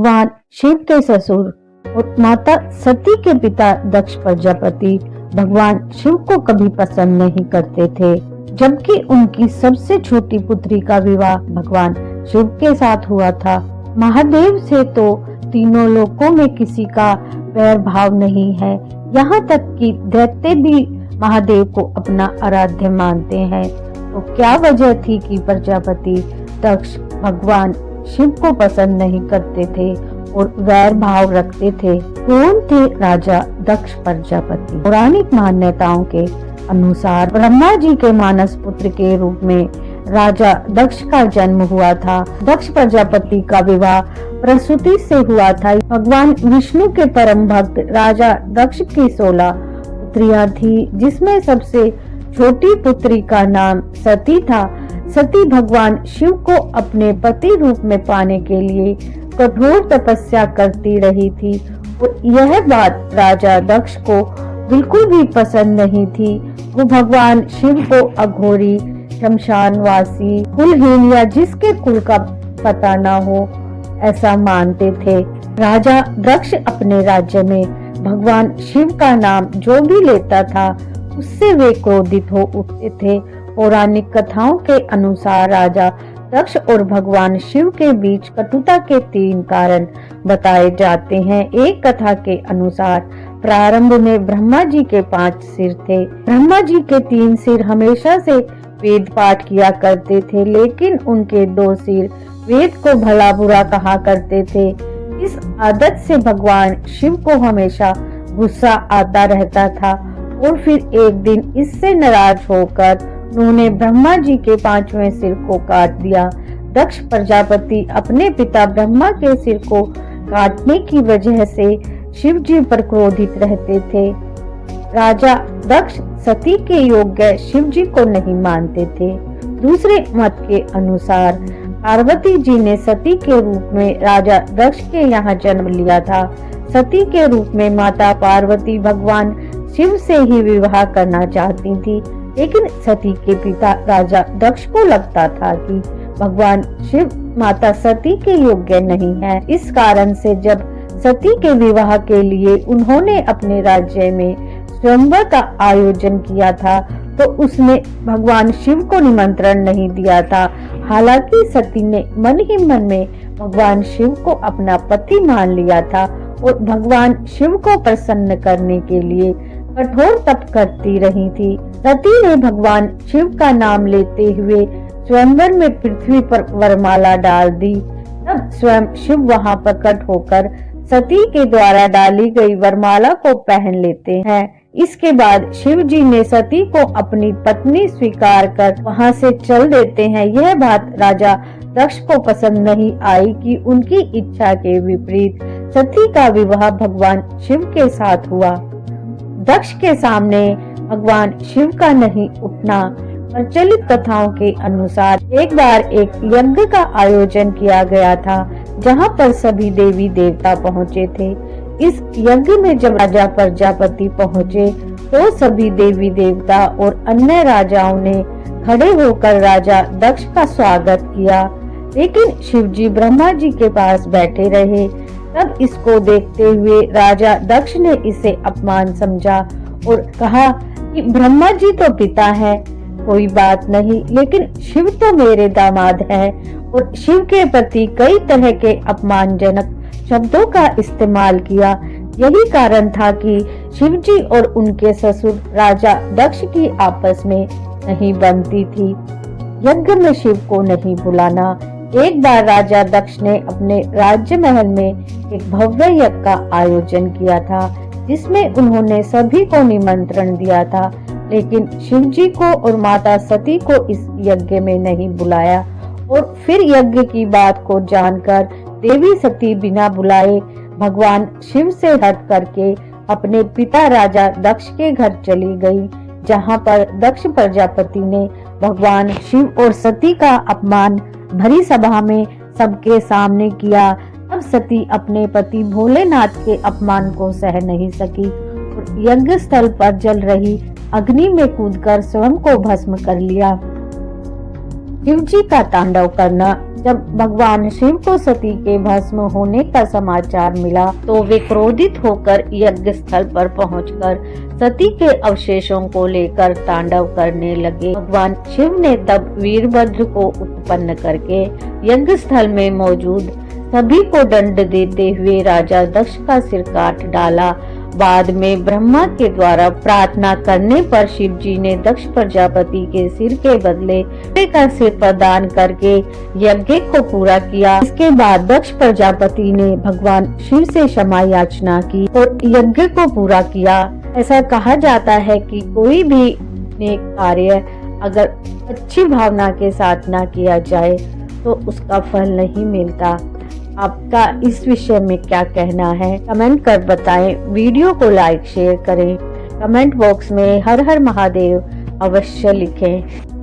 भगवान शिव के ससुर और माता सती के पिता दक्ष प्रजापति भगवान शिव को कभी पसंद नहीं करते थे, जबकि उनकी सबसे छोटी पुत्री का विवाह भगवान शिव के साथ हुआ था। महादेव से तो तीनों लोकों में किसी का वैर भाव नहीं है, यहाँ तक कि दैत्य भी महादेव को अपना आराध्य मानते हैं। तो क्या वजह थी कि प्रजापति दक्ष भगवान शिव को पसंद नहीं करते थे और वैर भाव रखते थे? कौन थे राजा दक्ष प्रजापति? पौराणिक मान्यताओं के अनुसार ब्रह्मा जी के मानस पुत्र के रूप में राजा दक्ष का जन्म हुआ था। दक्ष प्रजापति का विवाह प्रसूति से हुआ था। भगवान विष्णु के परम भक्त राजा दक्ष की 16 पुत्रियां थी, जिसमें सबसे छोटी पुत्री का नाम सती था। सती भगवान शिव को अपने पति रूप में पाने के लिए कठोर तपस्या करती रही थी और यह बात राजा दक्ष को बिल्कुल भी पसंद नहीं थी। वो भगवान शिव को अघोरी, शमशानवासी, कुलहीन या जिसके कुल का पता ना हो ऐसा मानते थे। राजा दक्ष अपने राज्य में भगवान शिव का नाम जो भी लेता था उससे वे क्रोधित हो उठते थे। पौराणिक कथाओं के अनुसार राजा दक्ष और भगवान शिव के बीच कटुता के 3 कारण बताए जाते हैं। एक कथा के अनुसार प्रारंभ में ब्रह्मा जी के 5 सिर थे। ब्रह्मा जी के 3 सिर हमेशा से वेद पाठ किया करते थे, लेकिन उनके 2 सिर वेद को भला बुरा कहा करते थे। इस आदत से भगवान शिव को हमेशा गुस्सा आता रहता था और फिर एक दिन इससे नाराज होकर उन्होंने ब्रह्मा जी के 5वें सिर को काट दिया। दक्ष प्रजापति अपने पिता ब्रह्मा के सिर को काटने की वजह से शिव जी पर क्रोधित रहते थे। राजा दक्ष सती के योग्य शिव जी को नहीं मानते थे। दूसरे मत के अनुसार पार्वती जी ने सती के रूप में राजा दक्ष के यहाँ जन्म लिया था। सती के रूप में माता पार्वती भगवान शिव से ही विवाह करना चाहती थी, लेकिन सती के पिता राजा दक्ष को लगता था कि भगवान शिव माता सती के योग्य नहीं है। इस कारण से जब सती के विवाह के लिए उन्होंने अपने राज्य में स्वयंवर का आयोजन किया था तो उसमें भगवान शिव को निमंत्रण नहीं दिया था। हालांकि सती ने मन ही मन में भगवान शिव को अपना पति मान लिया था और भगवान शिव को प्रसन्न करने के लिए कठोर तप करती रही थी। सती ने भगवान शिव का नाम लेते हुए स्वयंवर में पृथ्वी पर वरमाला डाल दी। तब स्वयं शिव वहां प्रकट होकर सती के द्वारा डाली गई वरमाला को पहन लेते हैं। इसके बाद शिव जी ने सती को अपनी पत्नी स्वीकार कर वहां से चल देते हैं। यह बात राजा दक्ष को पसंद नहीं आई कि उनकी इच्छा के विपरीत सती का विवाह भगवान शिव के साथ हुआ। दक्ष के सामने भगवान शिव का नहीं उठना। प्रचलित कथाओं के अनुसार एक बार एक यज्ञ का आयोजन किया गया था, जहां पर सभी देवी देवता पहुंचे थे। इस यज्ञ में जब राजा प्रजापति पहुंचे तो सभी देवी देवता और अन्य राजाओं ने खड़े होकर राजा दक्ष का स्वागत किया, लेकिन शिवजी ब्रह्मा जी के पास बैठे रहे। तब इसको देखते हुए राजा दक्ष ने इसे अपमान समझा और कहा कि ब्रह्मा जी तो पिता है, कोई बात नहीं, लेकिन शिव तो मेरे दामाद है, और शिव के प्रति कई तरह के अपमानजनक शब्दों का इस्तेमाल किया। यही कारण था कि शिवजी और उनके ससुर राजा दक्ष की आपस में नहीं बनती थी। यज्ञ में शिव को नहीं बुलाना। एक बार राजा दक्ष ने अपने राज्य महल में एक भव्य यज्ञ का आयोजन किया था, जिसमें उन्होंने सभी को निमंत्रण दिया था, लेकिन शिवजी को और माता सती को इस यज्ञ में नहीं बुलाया। और फिर यज्ञ की बात को जानकर देवी सती बिना बुलाए भगवान शिव से हट करके अपने पिता राजा दक्ष के घर चली गई, जहां पर दक्ष प्रजापति ने भगवान शिव और सती का अपमान भरी सभा में सबके सामने किया। तब सती अपने पति भोलेनाथ के अपमान को सह नहीं सकी और यज्ञ स्थल पर जल रही अग्नि में कूदकर स्वयं को भस्म कर लिया। शिवजी का तांडव करना जब भगवान शिव को सती के भस्म होने का समाचार मिला तो वे क्रोधित होकर यज्ञ स्थल पर पहुंचकर सती के अवशेषों को लेकर तांडव करने लगे। भगवान शिव ने तब वीरभद्र को उत्पन्न करके यज्ञ स्थल में मौजूद सभी को दंड देते हुए राजा दक्ष का सिर काट डाला। बाद में ब्रह्मा के द्वारा प्रार्थना करने पर शिव जी ने दक्ष प्रजापति के सिर के बदले घोड़े का सिर प्रदान करके यज्ञ को पूरा किया। इसके बाद दक्ष प्रजापति ने भगवान शिव से क्षमा याचना की और यज्ञ को पूरा किया। ऐसा कहा जाता है कि कोई भी नेक कार्य अगर अच्छी भावना के साथ ना किया जाए तो उसका फल नहीं मिलता। आपका इस विषय में क्या कहना है, कमेंट कर बताएं। वीडियो को लाइक शेयर करें। कमेंट बॉक्स में हर हर महादेव अवश्य लिखें।